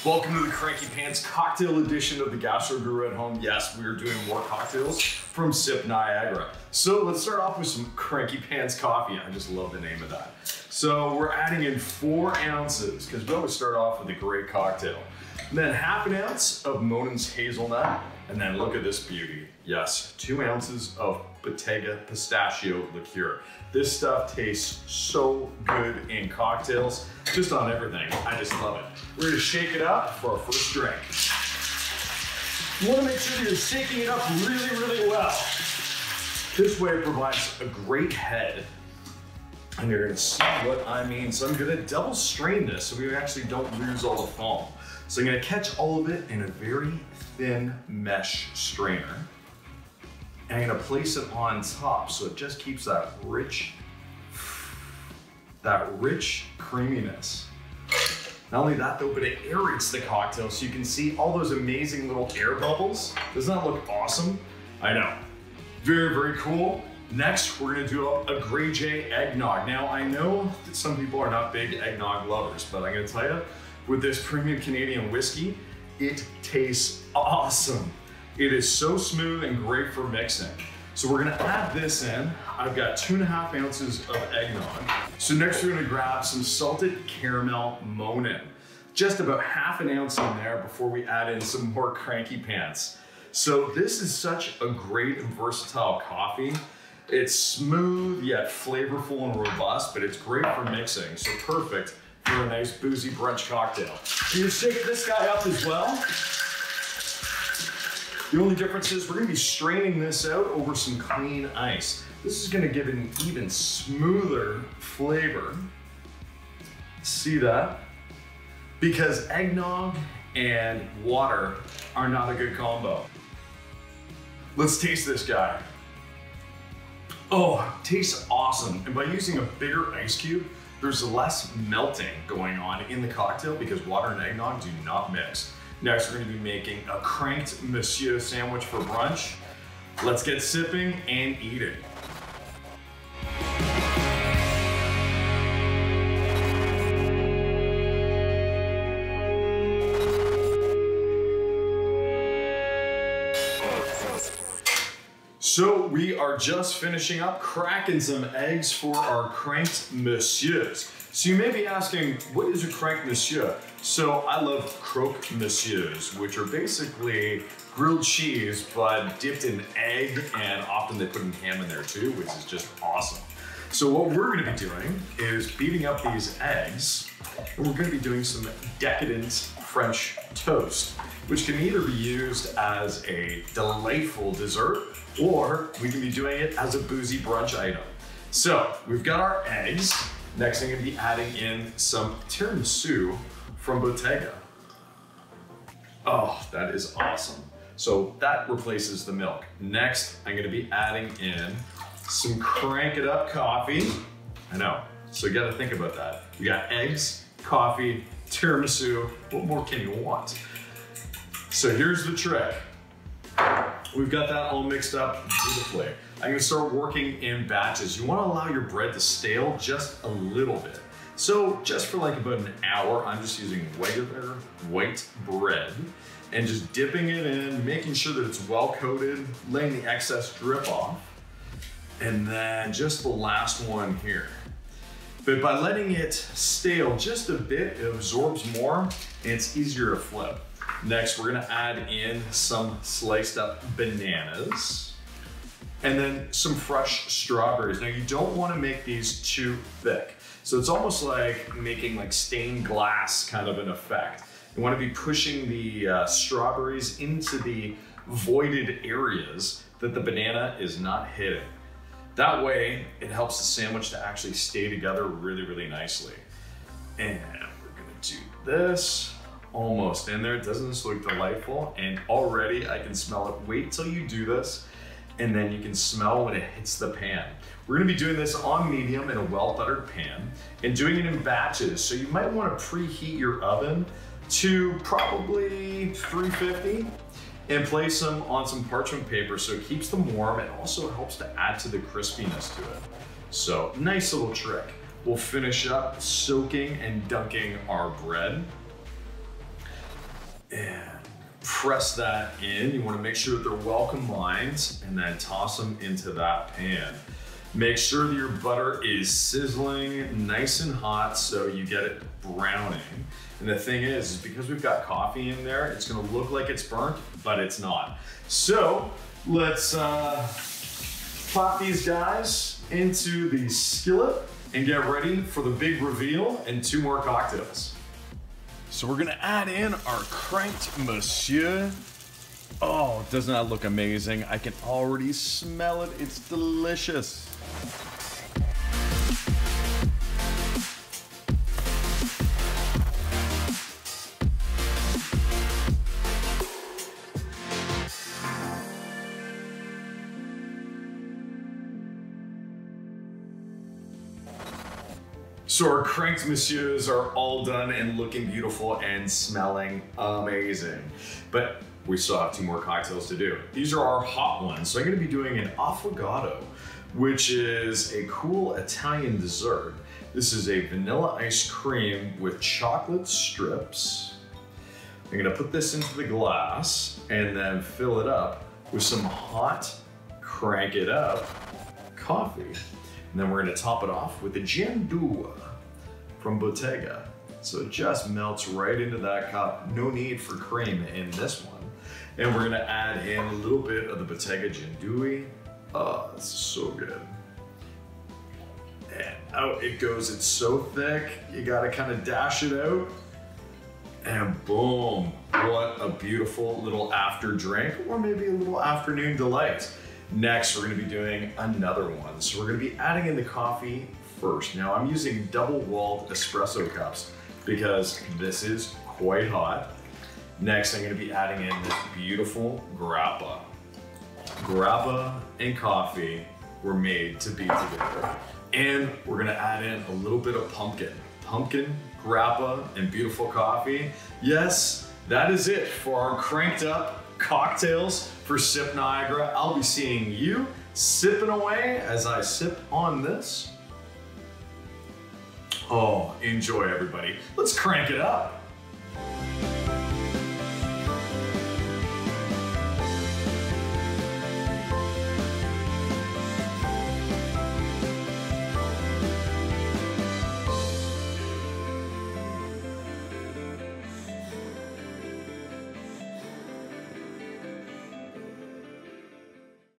Welcome to the Cranky Pants cocktail edition of the Gastro Guru at Home. Yes, we are doing more cocktails from Sip Niagara. So let's start off with some Cranky Pants Coffee. I just love the name of that. So we're adding in 4 ounces because we always start off with a great cocktail. And then ½ an ounce of Monin's Hazelnut. And then look at this beauty. Yes, 2 ounces of Bottega Pistachio Liqueur. This stuff tastes so good in cocktails, just on everything. I just love it. We're gonna shake it up for our first drink. You wanna make sure that you're shaking it up really, really well. This way it provides a great head. And you're gonna see what I mean. So I'm gonna double strain this so we actually don't lose all the foam. So I'm gonna catch all of it in a very thin mesh strainer. And I'm gonna place it on top so it just keeps that rich creaminess. Not only that though, but it aerates the cocktail so you can see all those amazing little air bubbles. Doesn't that look awesome? I know. Very, very cool. Next, we're gonna do a Grey J Egg Nog. Now, I know that some people are not big eggnog lovers, but I'm gonna tell you, with this premium Canadian whiskey, it tastes awesome. It is so smooth and great for mixing. So we're gonna add this in. I've got 2½ ounces of eggnog. So next we're gonna grab some salted caramel Monin. Just about ½ an ounce in there before we add in some more Cranky Pants. So this is such a great and versatile coffee. It's smooth yet flavorful and robust, but it's great for mixing. So perfect for a nice boozy brunch cocktail. So you shake this guy up as well. The only difference is we're gonna be straining this out over some clean ice. This is gonna give it an even smoother flavor. See that? Because eggnog and water are not a good combo. Let's taste this guy. Oh, tastes awesome. And by using a bigger ice cube, there's less melting going on in the cocktail because water and eggnog do not mix. Next, we're gonna be making a cranked Monsieur sandwich for brunch. Let's get sipping and eating. So we are just finishing up cracking some eggs for our cranked Monsieurs. So you may be asking, what is a cranked Monsieur? So I love croque monsieurs, which are basically grilled cheese, but dipped in egg, and often they put in ham in there too, which is just awesome. So what we're gonna be doing is beating up these eggs, and we're gonna be doing some decadent French toast, which can either be used as a delightful dessert, or we can be doing it as a boozy brunch item. So we've got our eggs. Next, I'm gonna be adding in some tiramisu from Bottega. Oh, that is awesome. So that replaces the milk. Next, I'm gonna be adding in some Crank It Up coffee. I know, so you gotta think about that. We got eggs, coffee, tiramisu. What more can you want? So here's the trick. We've got that all mixed up beautifully. I'm gonna start working in batches. You wanna allow your bread to stale just a little bit. So just for like about an hour, I'm just using regular white bread and just dipping it in, making sure that it's well coated, letting the excess drip off. And then just the last one here. But by letting it stale just a bit, it absorbs more and it's easier to flip. Next, we're gonna add in some sliced up bananas and then some fresh strawberries. Now you don't wanna make these too thick. So it's almost like making like stained glass kind of an effect. You wanna be pushing the strawberries into the voided areas that the banana is not hitting. That way, it helps the sandwich to actually stay together really, really nicely. And we're gonna do this. Almost in there. Doesn't this look delightful? And already I can smell it. Wait till you do this, and then you can smell when it hits the pan. We're gonna be doing this on medium in a well-buttered pan and doing it in batches. So you might wanna preheat your oven to probably 350 and place them on some parchment paper so it keeps them warm and also helps to add to the crispiness to it. So nice little trick. We'll finish up soaking and dunking our bread. And press that in. You want to make sure that they're well combined and then toss them into that pan. Make sure that your butter is sizzling nice and hot so you get it browning. And the thing is because we've got coffee in there, it's gonna look like it's burnt, but it's not. So let's pop these guys into the skillet and get ready for the big reveal and 2 more cocktails. So we're gonna add in our cranked monsieur. Oh, doesn't that look amazing? I can already smell it, it's delicious. So our cranked messieurs are all done and looking beautiful and smelling amazing. But we still have 2 more cocktails to do. These are our hot ones. So I'm gonna be doing an affogato, which is a cool Italian dessert. This is a vanilla ice cream with chocolate strips. I'm gonna put this into the glass and then fill it up with some hot, crank it up coffee. And then we're gonna top it off with the Gianduia from Bottega. So it just melts right into that cup. No need for cream in this one. And we're gonna add in a little bit of the Bottega Gianduia. Oh, this is so good. And out it goes, it's so thick, you gotta kind of dash it out. And boom, what a beautiful little after drink, or maybe a little afternoon delight. Next, we're gonna be doing another one. So we're gonna be adding in the coffee first. Now I'm using double-walled espresso cups because this is quite hot. Next, I'm gonna be adding in this beautiful grappa. Grappa and coffee were made to be together. And we're gonna add in a little bit of pumpkin. Pumpkin, grappa, and beautiful coffee. Yes, that is it for our cranked up cocktails for Sip Niagara. I'll be seeing you sipping away as I sip on this. Oh, enjoy everybody. Let's crank it up.